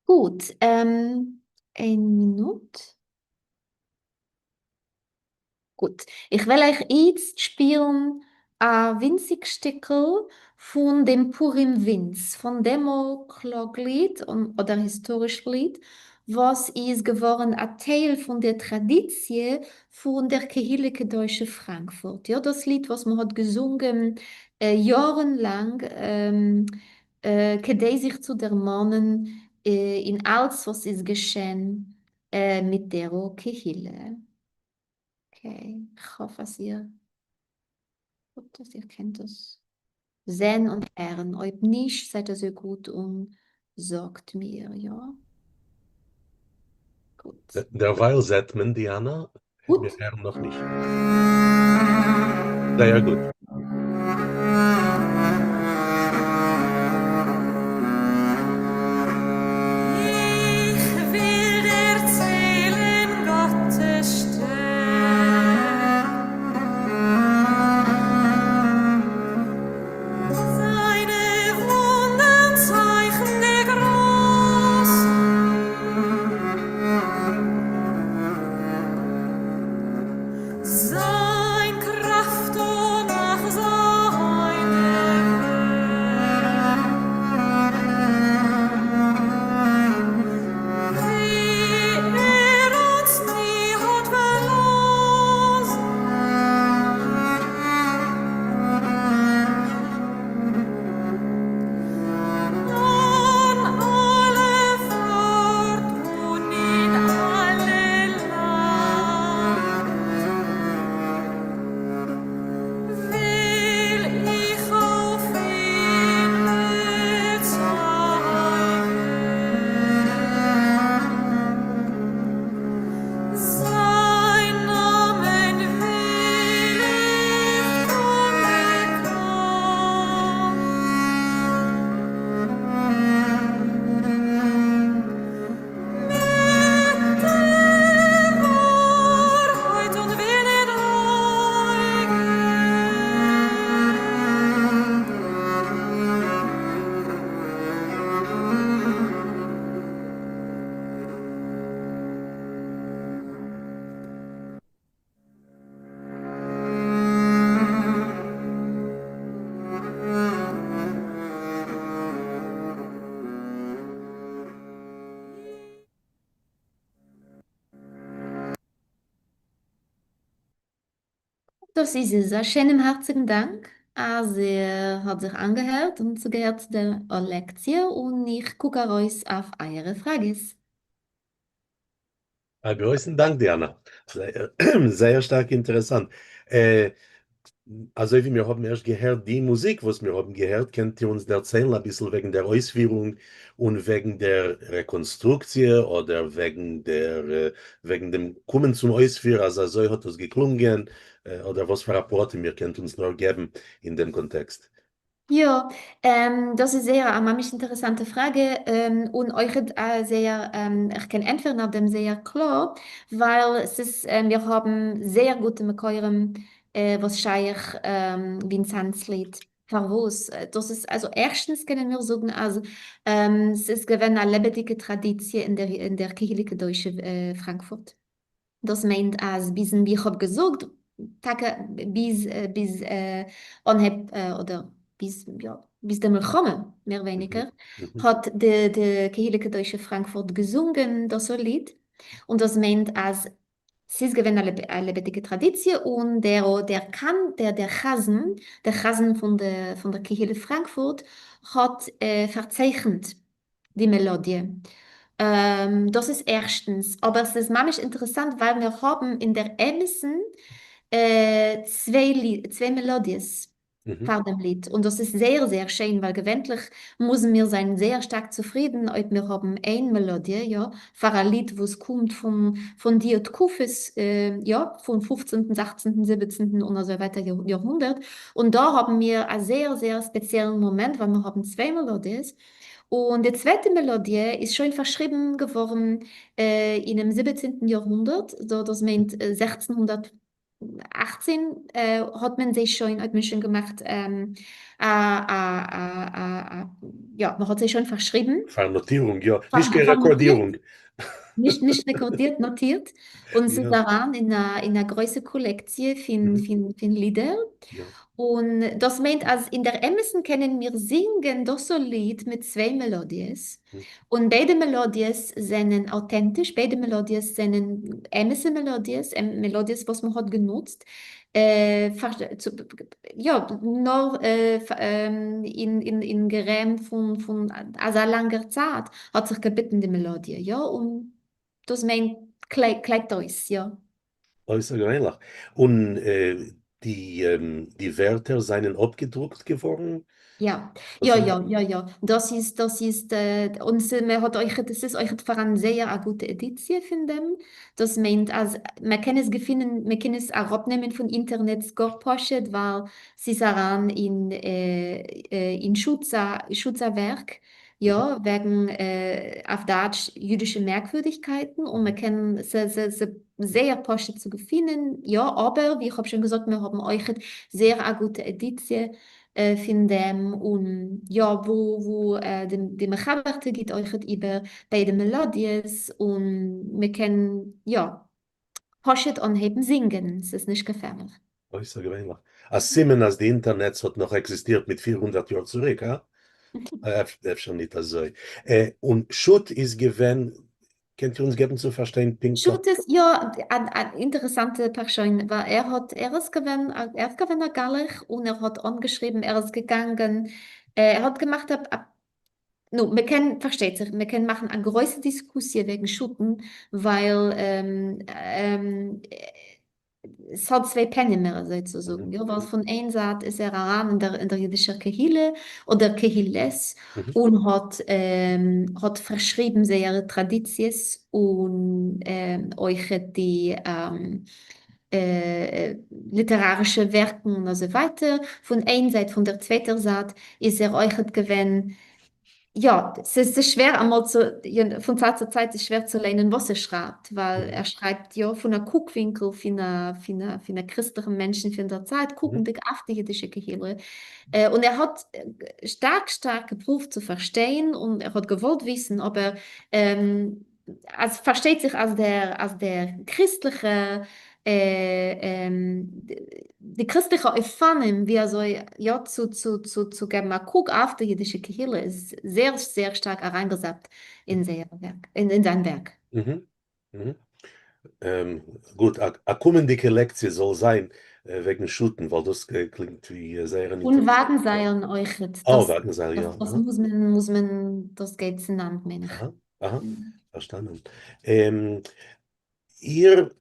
Gut, eine Minute. Gut, ich will euch jetzt spielen ein winzig Stückel von dem Purim Winz, von dem Kloglied oder historisch Lied, was ist geworden ein Teil von der Tradition von der Kehillige Deutsche Frankfurt. Ja, das Lied, was man hat gesungen jahrelang, kedai sich zu der Mannen in alles, was ist geschehen mit der Kehille. Okay, ich hoffe, dass ihr kennt das. Sehen und hören. Ob nicht, seid ihr so gut und sagt mir, ja. Gut. Derweil sieht man, Diana, wir Gut. hören noch nicht. Sehr gut. Ich will erzählen Gottes Stern, seine Wundenzeichen der Großen, sein Kraft und Das ist es. Schönen herzlichen Dank. Also, er hat sich angehört und zugehört zu der Lektion und ich gucke raus auf eure Fragen. Größten Dank, Diana. Sehr, sehr stark interessant. Äh, also, wie wir haben erst gehört, die Musik, was wir haben gehört, könnt ihr uns erzählen, ein bisschen wegen der Ausführung und wegen der Rekonstruktion oder wegen dem Kommen zum Ausführen, also so hat das geklungen, oder was für Rapporte wir könnt uns noch geben in dem Kontext. Ja, das ist sehr eine manchmal interessante Frage und euch sehr, ich kann antworten auf dem sehr klar, weil es ist, wir haben sehr gute Mekoiren, was Scheich Vinzenz-Lied verwus. Das ist, also erstens können wir sagen, also es ist gewesen eine lebendige Tradition in der kirchlichen Deutsche Frankfurt. Das meint, als wie ich habe gesagt, Tage anheb, oder bis der Milchome, mehr oder Mhm. weniger, Mhm. hat die Kirchliche Deutsche Frankfurt gesungen, das so Lied. Und das meint, als es ist gewesen eine lebendige Tradition und der Chasen von der Kirche Frankfurt hat verzeichnet die Melodie. Das ist erstens. Aber es ist manchmal interessant, weil wir haben in der Emerson zwei Melodies Mhm. vor dem Lied. Und das ist sehr, sehr schön, weil gewöhnlich müssen wir sein sehr stark zufrieden, ob wir haben eine Melodie, ja, für ein Lied, wo es kommt von Diot Kufis, ja, vom 15., 16., 17. und so weiter Jahrhundert. Und da haben wir einen sehr, sehr speziellen Moment, weil wir haben zwei Melodies. Und die zweite Melodie ist schon verschrieben geworden in dem 17. Jahrhundert, so das meint 1618 hat man schon gemacht, ja, man hat sie schon verschrieben, Vernotierung, ja. Nicht notiert, Rekordierung. nicht rekordiert, notiert. Und sie Ja, daran in einer großen Kollektion mhm. von Lieder. Ja. Und das meint, als in der Emerson können wir singen das so Lied mit zwei Melodies. Mhm. Und beide Melodies sind authentisch, beide Melodies sind Emerson-Melodies, Melodies, was man hat genutzt. Ja, nur in Gerät von also langer Zeit hat sich gebeten die Melodie, ja, und das meint kleidt uns, ja. Außergewöhnlich. Und die Wörter seien abgedruckt geworden. Ja, Was ja, sind? ja, ja, ja. Man hat euch, das ist euch voran sehr eine gute Edition von dem. Das meint, als, man kann es gefunden, man kann es auch abnehmen von Internet, Scorposhet, weil sie sahen in Schutza-Werk, Mhm. ja, wegen, auf Deutsch jüdische Merkwürdigkeiten und man Mhm. kann sie sehr Poshet zu gefunden, ja, aber, wie ich habe schon gesagt, wir haben euch sehr eine gute Edition von dem und ja, wo die Mechaberte geht euch über beide Melodies und wir können, ja, Poschet anheben singen, es ist nicht gefährlich. Außergewöhnlich. Als Siemens, als die Internet hat noch existiert mit 400 Jahren zurück, ja? Schon nicht so. Und Schutt ist gewesen, könnt ihr uns geben zu verstehen, Pinker? Schultes, ja, eine interessante Person, weil er ist gewesen, Gallig und er hat angeschrieben, er ist gegangen, er hat gemacht, no, wir können, versteht sich, wir können machen eine große Diskussion wegen Schutten, weil es hat zwei Pennemer sozusagen. Mhm. Ja, was von einer Seite ist er heran in der jüdischen Kehille oder Kehilles Mhm. und hat verschrieben seine Traditions und euch die literarische Werken und so weiter. Von einer Seite, von der zweiten Seite ist er euch gewesen, ja, es ist schwer, einmal ja, von Zeit zu Zeit ist es schwer zu lernen, was er schreibt, weil Mhm. er schreibt ja von einem Guckwinkel, von einer christlichen Menschen von der Zeit, gucken Mhm. die auf die jüdische Kirche. Und er hat stark, stark geprüft zu verstehen und er hat gewollt wissen, ob er versteht sich als der christliche die christliche Euphonim, wie er so ja, zu geben, mal guck auf die jüdische Kirche, ist sehr, sehr stark hereingesagt in sein Werk. Mhm. Mhm. Gut, a kommende Lektion soll sein, wegen Schuten, weil das klingt wie sehr Und interessant. Wagenseiern euch. Oh, Das, Wagenseil, ja. das Aha, muss man, das geht zueinander, meine ich. aha, aha, verstanden. Ähm, Ihr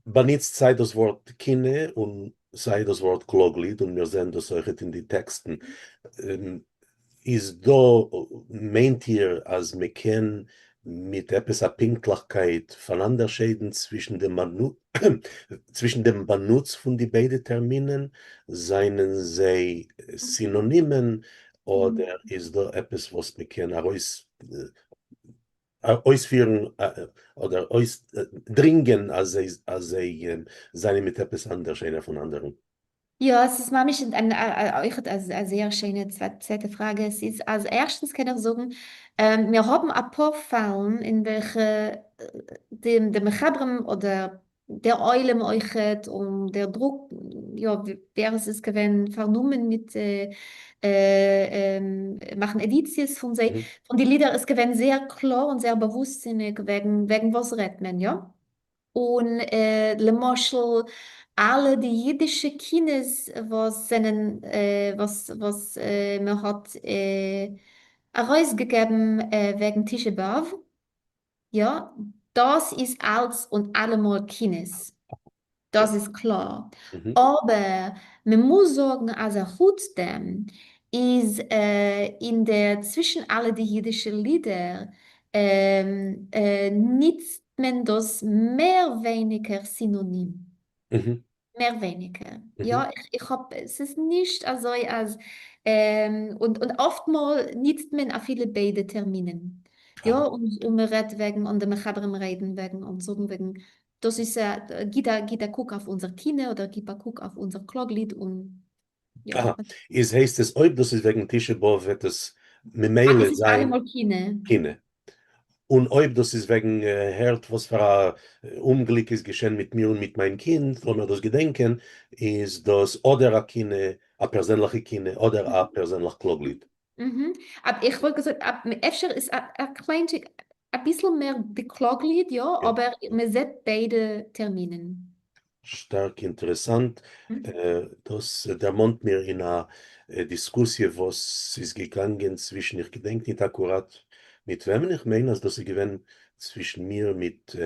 benutzt sei das Wort Kine und sei das Wort Kloglied und wir sehen das euch in die Texten. Ähm, Ist da, meint ihr, als wir kennen mit etwas a Pinktlichkeit voneinander schäden zwischen dem Benutz von die beiden Terminen, seien sie Synonymen oder ist da etwas, was wir kennen, ausführen oder dringen, als sie seien mit etwas anders, einer von anderen? Ja, es ist manchmal euch eine sehr schöne zweite Frage. Es ist, als erstens kann ich sagen, wir haben ein paar Fälle, in welchen dem Mechabrem oder der Eulem euch und der Druck, ja, wäre es gewesen, vernommen mit machen Editions Mhm. von die Lieder, es gewesen sehr klar und sehr bewusstsinnig, wegen was redet man, ja? Und le Moschel, alle die jüdische Kines, was man hat herausgegeben wegen Tisha B'Av, ja, das ist alles und allemal Kines. Das ist klar. Mhm. Aber man muss sagen, also trotzdem ist zwischen alle die jüdischen Lieder nutzt man das mehr weniger synonym. Mhm. Mehr weniger. Mhm. Ja, ich habe, es ist nicht also als, und oftmals nutzt man auch viele beide Terminen. Ja, Aha. und man redet wegen, und man kann reden wegen, und so wegen, das ist, geht der Guck auf unser Kine oder geht der Guck auf unser Kloglied und, ja. Aha. Es heißt es, ob das ist wegen Tisha B'Av, wird es Es Memele ist sein, allemal Kine. Kine. Und ob das ist wegen Herd, was für ein Unglück ist geschehen mit mir und mit meinem Kind, wenn wir das gedenken, ist das oder ein Kine, ein persönlicher Kine oder ein persönlicher Kloglied. Mhm. Aber ich wollte gesagt, öfter ist ein kleines, ein bisschen mehr die Kloglied, ja, Ja. aber man sieht beide Terminen. Stark interessant. Mhm. Der Mond mir in einer Diskussion, was ist gegangen zwischen, ich gedenke nicht akkurat, mit wem ich meine, also dass ich gewinn zwischen mir mit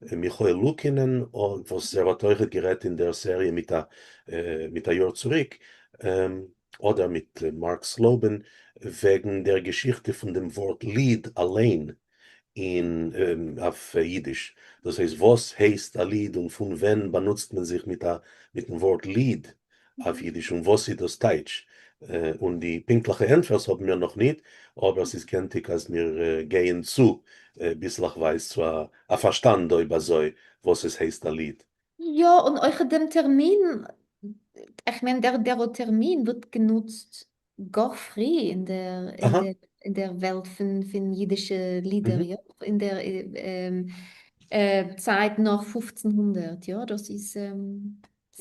Michael Lukinen und was er hat euch gerät in der Serie mit der Jahr zurück, oder mit Mark Sloban, wegen der Geschichte von dem Wort Lied allein auf Jiddisch. Das heißt, was heißt ein Lied und von wann benutzt man sich mit dem Wort Lied auf Jiddisch und was ist das Deutsch? Und die pinkliche Antwort haben wir noch nicht, aber es ist kenntlich, als wir gehen zu, bislang weiß zwar ein Verstand über so, was es heißt ein Lied. Ja, und euch dem Termin, ich meine, der Termin wird genutzt gar früh Aha, in der Welt von jüdischen Lieder, mhm, ja, in der Zeit nach 1500, ja, das ist so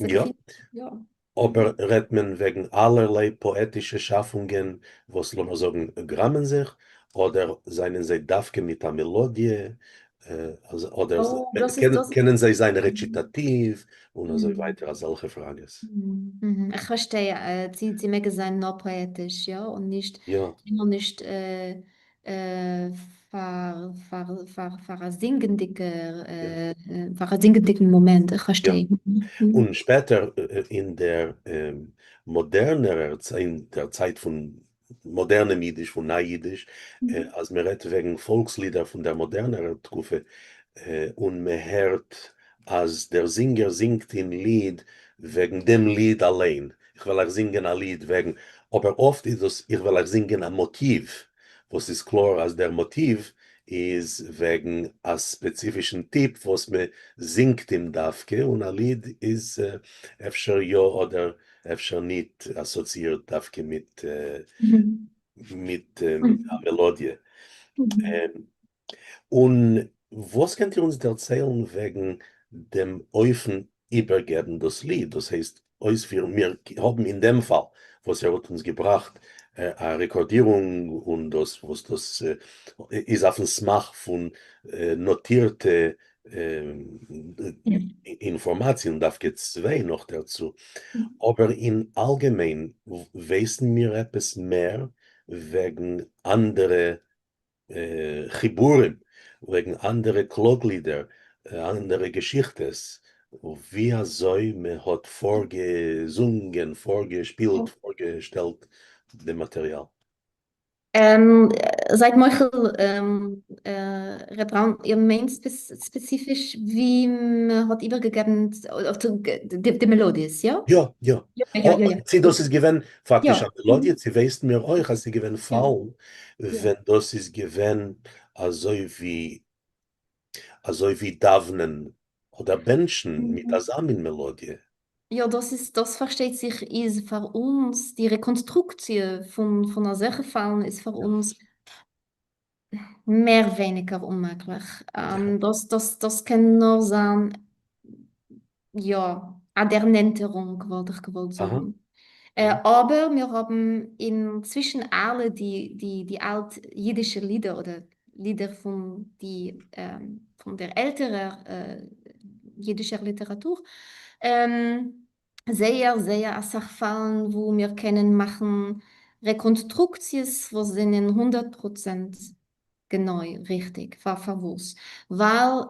ja. Kind, ja. Aber redet man wegen allerlei poetische Schaffungen, was lassen wir sagen, grammen sich, oder seien sie Dafke mit der Melodie, oder Oh, kennen sie sein Rezitativ und so mhm. weiter, solche Fragen. Ich verstehe. Sie mögen sein nur poetisch, ja, und Ja, immer nicht ja, für einen singendicken Moment. Ich ja. verstehe. Und später in der in der Zeit von modernem Jiddisch, von Neu-Jiddisch, als man redet wegen Volkslieder von der moderneren Truppe, und man hört, als der Singer singt ein Lied wegen dem Lied allein. Ich will auch singen ein Lied wegen, aber oft ist es, ich will auch singen ein Motiv, was ist klar, als der Motiv ist wegen einem spezifischen Typ, was man singt im Dafke und ein Lied ist öfter ja oder öfter nicht assoziiert Dafke Mhm. mit Mhm. einer Melodie. Mhm. Ähm, und was könnt ihr uns erzählen wegen dem Eufen übergeben das Lied? Das heißt, wir haben in dem Fall, was er hat uns gebracht, eine Rekordierung und das, was das ist auf dem Smach von notierte Ja. Informationen darf jetzt zwei noch dazu. Aber in allgemein wissen wir etwas mehr wegen andere Chiburim, wegen andere Kloglieder, andere Geschichtes. Wie so man hat vorgesungen, vorgespielt, vorgestellt, dem Material. Seit Michael Rebraun, ihr meint spezifisch, wie man hat übergegeben auf die Melodies, ja? Ja, ja. Ja, ja, ja, ja. Sie, das ist gewesen faktisch Ja. eine Melodie, sie weist mir euch, als sie gewesen Ja. Fall, Ja. wenn das ist gewesen, also wie Davnen oder Menschen mit der Mhm. Samenmelodie. Ja, das versteht sich, ist für uns, die Rekonstruktion von einer solchen Fall ist für Ja. uns mehr weniger unmöglich. Ja. Das kann nur sein, ja, an der Nenterung, wollte ich gewollt Aha. sagen. Mhm. Aber wir haben inzwischen alle die altjiddische Lieder oder Lieder von der älteren jiddischen Literatur sehr Sachfallen, wo wir können machen Rekonstruktions, wo sind in 100% genau richtig, verwusst. Weil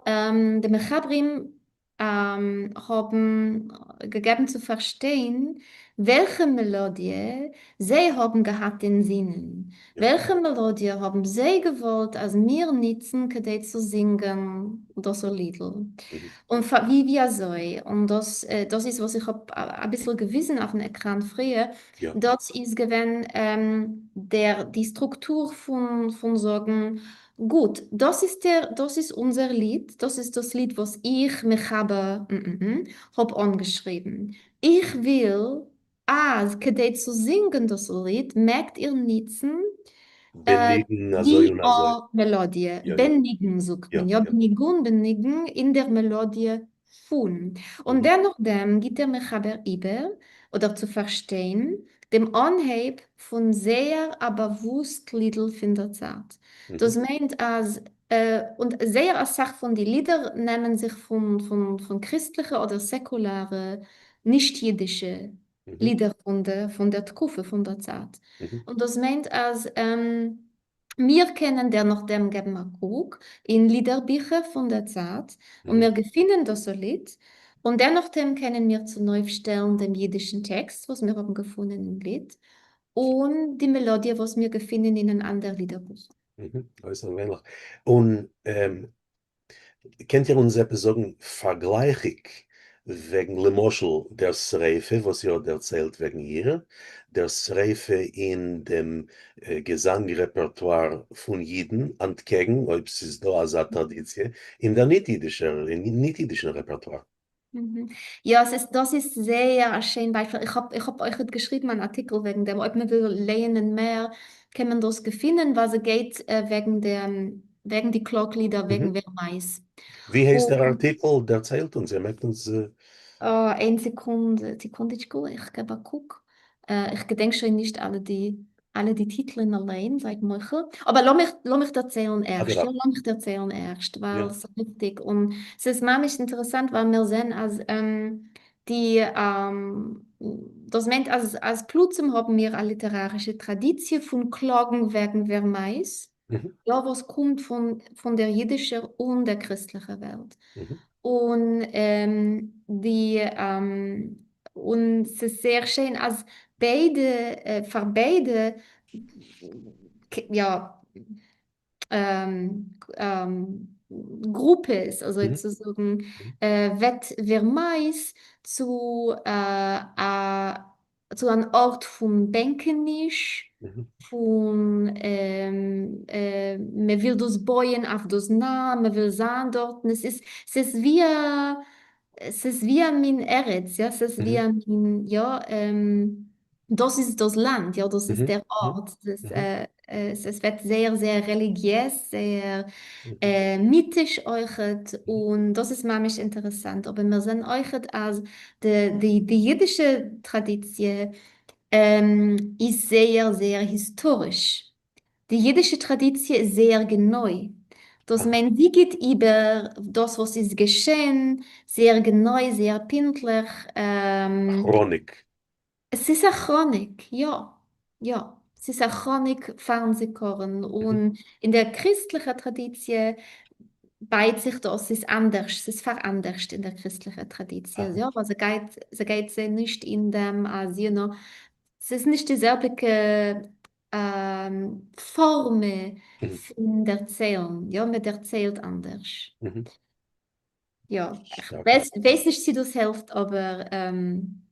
die Mechabrim haben gegeben zu verstehen, welche Melodie sie haben gehabt in Sinnen. Ja. Welche Melodie haben sie gewollt, als wir nutzen, zu singen, das so Liedl. Mhm. Und wie wir so. Und das ist, was ich habe ein bisschen gewissen auf dem Ekran früher. Ja. Das ist gewesen, die Struktur von sagen, gut, das ist unser Lied, das ist das Lied, was ich mich hab angeschrieben. Ich will, kedai zu singen das Lied, merkt ihr Nitzen, Benigen, also die und also. Melodie, Ja, ja. benigen, sagt man, Ja, ja, ja. benigen in der Melodie von. Und Mhm. dennoch dem gibt der Mechaber über, oder zu verstehen, dem Anheb von sehr, aber wusst Liedl findet Zeit. Mhm. Das meint als, und sehr als Sache von die Lieder nehmen sich von christliche oder säkulare, nicht-jiddische Mhm. Lieder von der Tkufe, von der Zeit. Mhm. Und das meint als, wir kennen der noch dem geben wir guck in Liederbücher von der Zeit und Mhm. wir finden das so Lied und dennoch dem kennen wir zu Neufstellen dem jiddischen Text, was wir haben gefunden im Lied und die Melodie, was wir gefunden in einem anderen Liederbuch. Mhm. Also ähnlich. Und kennt ihr uns etwas sagen, vergleichig wegen Lemoschel der Sreife, was ihr erzählt wegen ihr, der Sreife in dem Gesangrepertoire von Jiden entgegen, ob es ist da als eine Tradition, in der nicht-jüdischen Repertoire. Mhm. Ja, das ist sehr schön Beispiel. Ich hab euch geschrieben, einen Artikel wegen dem, ob man will lernen mehr, kann man das finden, was es geht, wegen die Glocklieder, Mhm. wegen wer weiß. Wie heißt der Und Artikel, der erzählt uns, er merkt uns, eine Sekunde, Sekundiczku, ich gebe einen Guck. Ich gedenke schon nicht alle die Titel allein, seit Michael. Aber lass mich erzählen erst. Ja, Adela. lass mich erzählen erst, weil Ja. es ist wichtig. Und es ist manchmal interessant, weil wir sehen, als das meint, als Plutzem haben wir eine literarische Tradition von Klagen wegen Vermeis. Mhm. Ja, was kommt von der jüdischen und der christlichen Welt. Mhm. Und, und es ist sehr schön, als für beide, ja, Gruppe ist, also Mhm. sozusagen, Mhm. wird wer meist zu einem Ort von Bänkenisch, Mhm. von, man will das Bäuen auf das nah, man will sein dort, und es ist wie, es ist wie mein Eretz, ja, es ist wie Mhm. mein, ja, das ist das Land, ja, das ist Mhm. der Mhm. Ort. Mhm. Es wird sehr religiös, sehr Mhm. mythisch euchet und das ist manchmal interessant. Aber wir sehen euchet als die jüdische Tradition ist sehr historisch. Die jüdische Tradition ist sehr genau. dass man sieht über das, was ist geschehen, sehr genau, sehr pünktlich. Chronik. Es ist eine Chronik, ja, ja. Es ist eine Chronik Fernsehkorn und in der christlichen Tradition beißt sich das, es ist anders, es ist veranderst in der christlichen Tradition, Aha. ja, also geht sie nicht in dem Asien, es ist nicht dieselbe Form Mhm. von der Erzählung, ja, man erzählt anders. Mhm. Ja, ich Stark. weiß nicht, wie das hilft, aber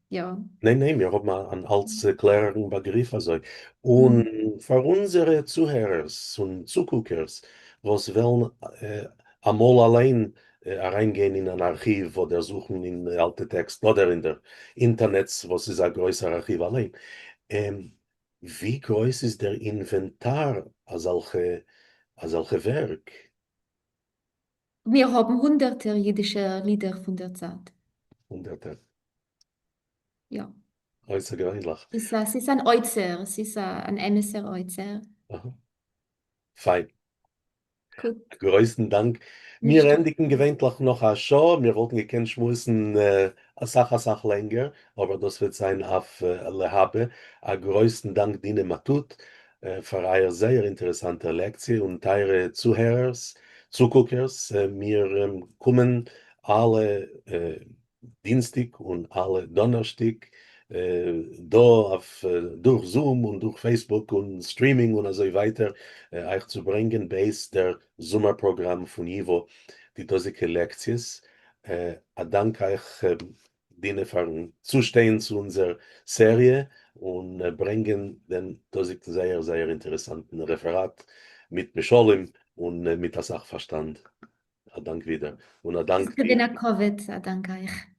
ja. Nee, wir haben mal einen als klaren Begriff. Also. Mhm. Und für unsere Zuhörer und Zugucker, was wollen einmal allein reingehen in ein Archiv oder suchen in alte Text oder in der Internet, was ist ein größeres Archiv allein. Ähm, wie groß ist der Inventar als solche Werk? Wir haben hunderte jiddische Lieder von der Zeit. Hunderte. Ja. Äußergewöhnlich. Es ist ein Euzer, es ist ein MSR Euzer. Aha. Fein. Gut, Größten Dank. Wir nicht endigen dafür. gewöhnlich noch eine Show. Wir wollten gekannt schmusen eine Sache länger, aber das wird sein auf alle habe. Größten Dank Dine Matut für eine sehr interessante Lektion und eure Zuhörers, Zuguckers. Wir kommen alle Dienstag und alle Donnerstag da durch Zoom und durch Facebook und Streaming und so weiter euch zu bringen, bei der Sommerprogramm von Ivo, die dosige Lektions. Danke euch, denen für Zustehen zu unserer Serie und bringen den dosig sehr, sehr interessanten Referat mit Bescholim und mit der Sachverstand. Dank wieder. Und Es Dank gibt dir. eine Covid, danke euch.